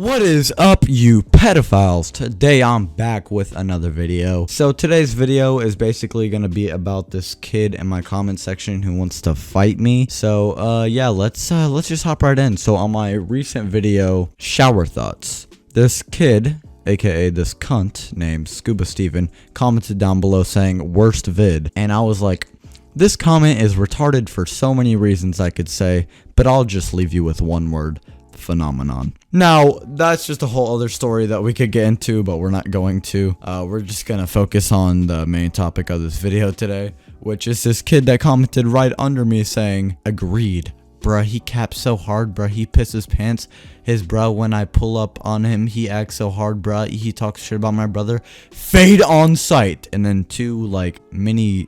What is up, you pedophiles? Today I'm back with another video. So today's video is basically going to be about this kid in my comment section who wants to fight me. So yeah, let's just hop right in. So on my recent video, shower thoughts, this kid, aka this cunt named Scuba Steven, commented down below saying worst vid, and I was like, this comment is retarded for so many reasons I could say, but I'll just leave you with one word: phenomenon. Now, that's just a whole other story that we could get into, but we're not going to. We're just gonna focus on the main topic of this video today, which is this kid that commented right under me saying, agreed. Bruh, he caps so hard, bruh, he pisses pants. His bruh, when I pull up on him, he acts so hard, bruh, he talks shit about my brother. Fade on sight. And then two, like, mini,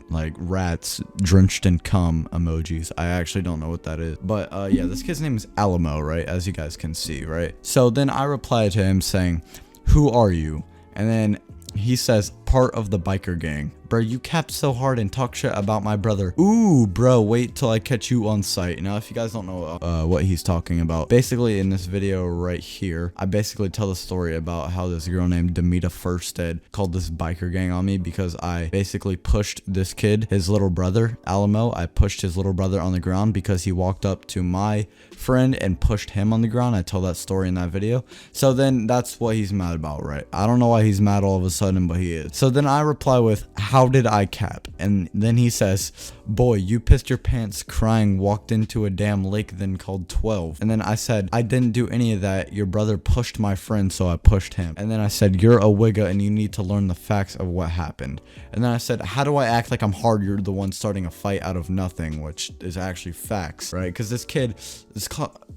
like rats drenched in cum emojis. I actually don't know what that is, but yeah, this kid's name is Alamo, right, as you guys can see, right? So then I replied to him saying, who are you? And then he says, part of the biker gang. Bro, you cap so hard and talk shit about my brother. Ooh, bro, wait till I catch you on site. Now, if you guys don't know what he's talking about, basically in this video right here, I basically tell the story about how this girl named Demita Firstead called this biker gang on me because I basically pushed this kid, his little brother, Alamo. I pushed his little brother on the ground because he walked up to my friend and pushed him on the ground. I tell that story in that video. So then that's what he's mad about, right? I don't know why he's mad all of a sudden, but he is. So then I reply with, how did I cap? And then he says, boy, you pissed your pants crying, walked into a damn lake, then called 12. And then I said, I didn't do any of that. Your brother pushed my friend, so I pushed him. And then I said, you're a wigga and you need to learn the facts of what happened. And then I said, how do I act like I'm hard? You're the one starting a fight out of nothing, which is actually facts, right? Because this kid is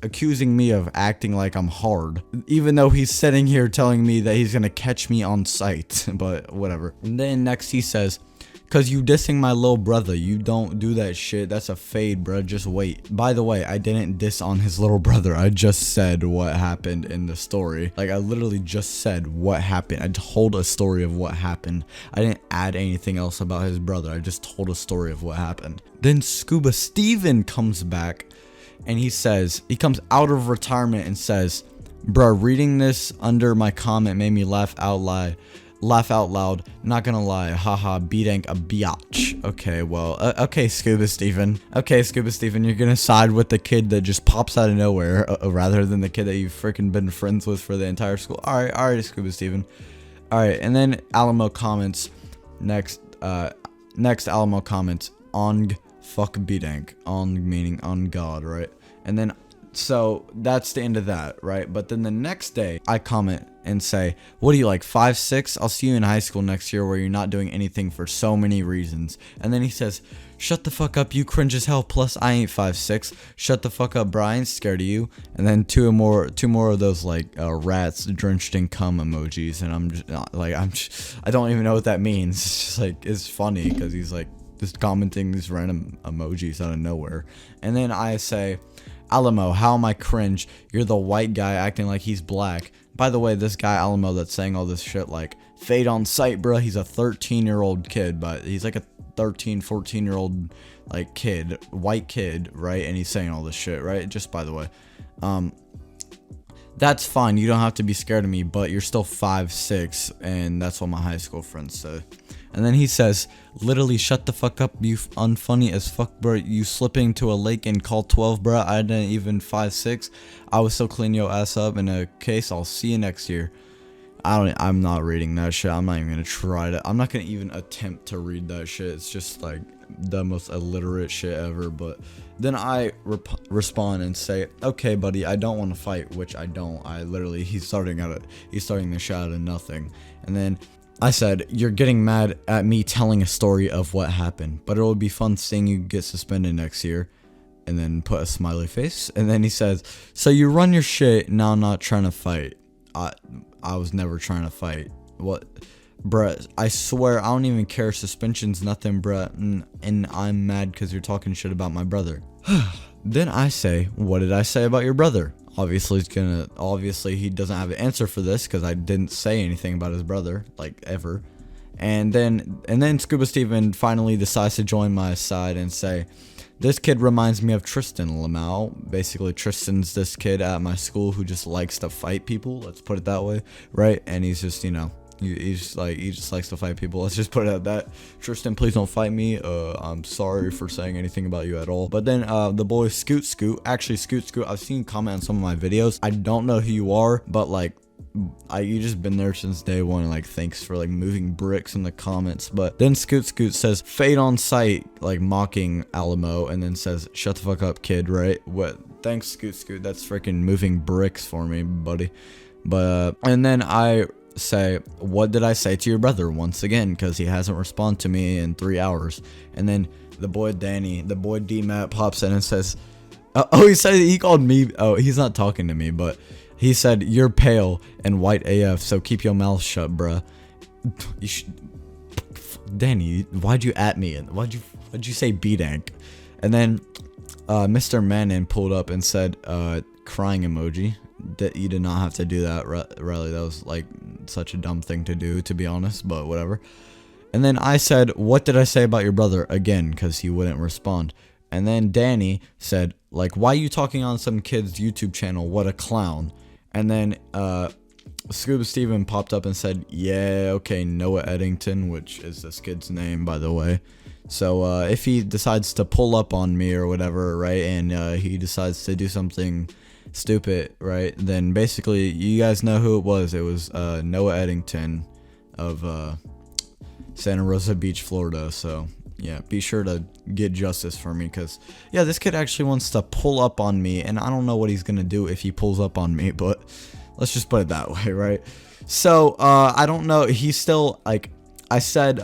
accusing me of acting like I'm hard, even though he's sitting here telling me that he's gonna catch me on sight. But whatever. And then next he says, cause you dissing my little brother, you don't do that shit, that's a fade, bro, just wait. By the way, I didn't diss on his little brother, I just said what happened in the story. Like, I literally just said what happened. I told a story of what happened. I didn't add anything else about his brother, I just told a story of what happened. Then Scuba Steven comes back and he says, he comes out of retirement and says, bruh, reading this under my comment made me laugh out loud, not gonna lie, haha, Bdank a biatch. Okay, well, okay, Scuba Steven. Okay, Scuba Steven, you're gonna side with the kid that just pops out of nowhere, rather than the kid that you've freaking been friends with for the entire school. Alright, Scuba Steven. Alright, and then Alamo comments, next Alamo comments, on fuck Bdank, on meaning on God, right? And then, so that's the end of that, right? But then the next day, I comment and say, what are you, like 5'6"? I'll see you in high school next year where you're not doing anything for so many reasons. And then he says, shut the fuck up, you cringe as hell, plus I ain't 5'6". Shut the fuck up, bro, I ain't scared of you. And then two more of those like rats drenched in cum emojis, and I'm just like, I don't even know what that means. It's just like, it's funny because he's like just commenting these random emojis out of nowhere. And then I say, Alamo, how am I cringe? You're the white guy acting like he's black. By the way, this guy Alamo that's saying all this shit, like, fade on sight, bro, he's a 13-year-old kid, but he's like a 13, 14-year-old, like, kid, white kid, right? And he's saying all this shit, right? Just by the way, that's fine, you don't have to be scared of me, but you're still 5'6", and that's what my high school friends say. And then he says, literally, shut the fuck up, you unfunny as fuck, bro. You slipping to a lake and call 12, bro. I didn't even 5'6". I was so clean your ass up in a case. I'll see you next year. I'm not reading that shit. I'm not even gonna try to. I'm not gonna even attempt to read that shit. It's just like the most illiterate shit ever. But then I respond and say, okay, buddy, I don't want to fight, which I don't. I literally, he's starting the shot out of nothing. And then I said, you're getting mad at me telling a story of what happened, but it'll be fun seeing you get suspended next year. And then put a smiley face. And then he says, so you run your shit, now I'm not trying to fight. I was never trying to fight. What? Bruh, I swear, I don't even care. Suspension's nothing, bruh. And I'm mad because you're talking shit about my brother. Then I say, what did I say about your brother? Obviously he doesn't have an answer for this because I didn't say anything about his brother, like, ever. And then Scuba Steven finally decides to join my side and say, This kid reminds me of Tristan Lamau. Basically, Tristan's this kid at my school who just likes to fight people. Let's put it that way, right? And he's just, you know, he just likes to fight people. Let's just put it at that. Tristan, please don't fight me. I'm sorry for saying anything about you at all. But then the boy Scoot, actually Scoot, I've seen you comment on some of my videos. I don't know who you are, but like, you just been there since day one, and like thanks for like moving bricks in the comments. But then Scoot says fade on sight, like mocking Alamo, and then says shut the fuck up, kid, right? What? Thanks, Scoot, that's freaking moving bricks for me, buddy. But and then I say, what did I say to your brother, once again, because he hasn't responded to me in 3 hours. And then the boy D-Matt pops in and says, oh, he said he called me, oh, he's not talking to me, but he said, you're pale and white AF, so keep your mouth shut, bruh. You should... Danny, why'd you at me? And why'd you say Bdank? And then Mr. Mannon pulled up and said, crying emoji. That you did not have to do that, Riley. That was like such a dumb thing to do, to be honest, but whatever. And then I said, what did I say about your brother? Again, because he wouldn't respond. And then Danny said, like, why are you talking on some kid's YouTube channel? What a clown. And then Scuba Steven popped up and said, yeah, okay, Noah Eddington, which is this kid's name, by the way. So if he decides to pull up on me or whatever, right, and he decides to do something stupid, right, then basically you guys know who it was. It was Noah Eddington of Santa Rosa Beach, Florida. So yeah, be sure to get justice for me, because yeah, this kid actually wants to pull up on me, and I don't know what he's gonna do if he pulls up on me, but let's just put it that way, right? So I don't know, he's still like, I said,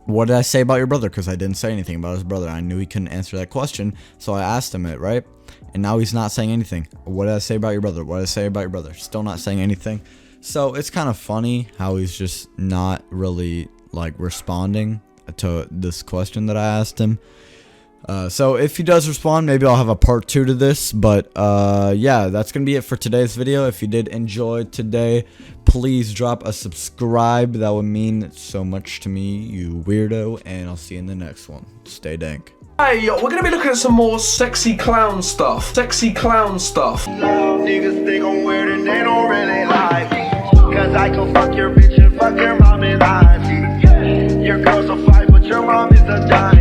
what did I say about your brother? Because I didn't say anything about his brother. I knew he couldn't answer that question, so I asked him it, right? And now he's not saying anything. What did I say about your brother? What did I say about your brother? Still not saying anything. So it's kind of funny how he's just not really like responding to this question that I asked him. So if he does respond, maybe I'll have a part 2 to this. But yeah, that's gonna be it for today's video. If you did enjoy today, please drop a subscribe. That would mean so much to me, you weirdo. And I'll see you in the next one. Stay dank. Hey, we're gonna be looking at some more sexy clown stuff. Sexy clown stuff. Some niggas think I'm weird and they don't really like me. Cause I can fuck your bitch and fuck your mom and auntie. Your girl's a 5, but your mom is a dime.